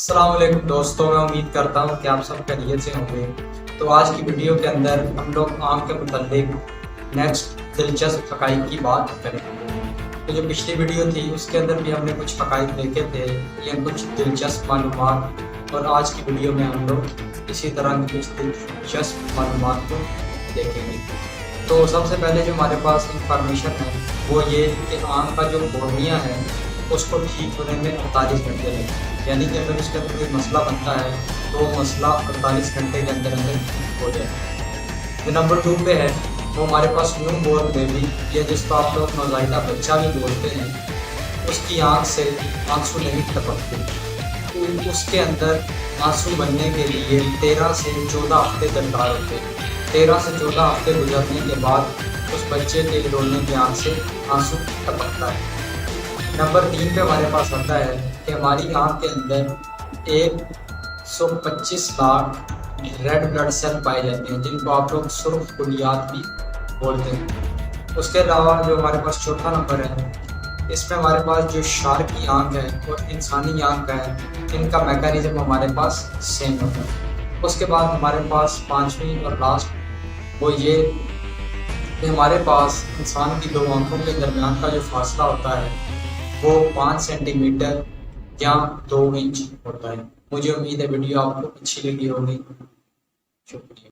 السلام علیکم دوستوں، میں امید کرتا ہوں کہ آپ سب خیریت سے ہوں گے۔ تو آج کی ویڈیو کے اندر ہم لوگ آنکھ کے متعلق نیکسٹ دلچسپ حقائق کی بات کریں گے۔ تو جو پچھلی ویڈیو تھی اس کے اندر بھی ہم نے کچھ حقائق دیکھے تھے یا کچھ دلچسپ معلومات، اور آج کی ویڈیو میں ہم لوگ اسی طرح کی کچھ دلچسپ معلومات کو دیکھیں گے۔ تو سب سے پہلے جو ہمارے پاس انفارمیشن ہے وہ یہ کہ آنکھ کا جو کورنیا ہے اس کو ٹھیک ہونے میں 48 گھنٹے لگتے ہیں، یعنی کہ اگر اس کے اندر کوئی مسئلہ بنتا ہے تو وہ مسئلہ 48 گھنٹے کے اندر ٹھیک ہو جائے۔ جو نمبر 2 پہ ہے وہ ہمارے پاس نیو بورن بیبی، یا جس کو آپ لوگ نوزائیدہ بچہ بھی بولتے ہیں، اس کی آنکھ سے آنسو نہیں ٹپکتے۔ اس کے اندر آنسو بننے کے لیے 13 سے 14 ہفتے درکار ہوتے ہیں۔ 13 سے 14 ہفتے گزرنے کے بعد اس بچے کے رونے کی آنکھ سے آنسو ٹپکتا ہے۔ نمبر 3 پہ ہمارے پاس آتا ہے کہ ہماری آنکھ کے اندر 125 لاکھ ریڈ بلڈ سیل پائے جاتے ہیں، جن کو آپ لوگ سرخ کلیات بھی بولتے ہیں۔ اس کے علاوہ جو ہمارے پاس چوتھا نمبر ہے، اس میں ہمارے پاس جو شارک کی آنکھ ہے اور انسانی آنکھ ہے، ان کا میکانزم ہمارے پاس سیم ہوتا ہے۔ اس کے بعد ہمارے پاس 5ویں اور لاسٹ وہ یہ کہ ہمارے پاس انسان کی دو آنکھوں کے درمیان کا جو فاصلہ ہوتا ہے وہ 5 سینٹی میٹر یا 2 انچ ہوتا ہے۔ مجھے امید ہے ویڈیو آپ کو اچھی لگی ہوگی۔ شکریہ۔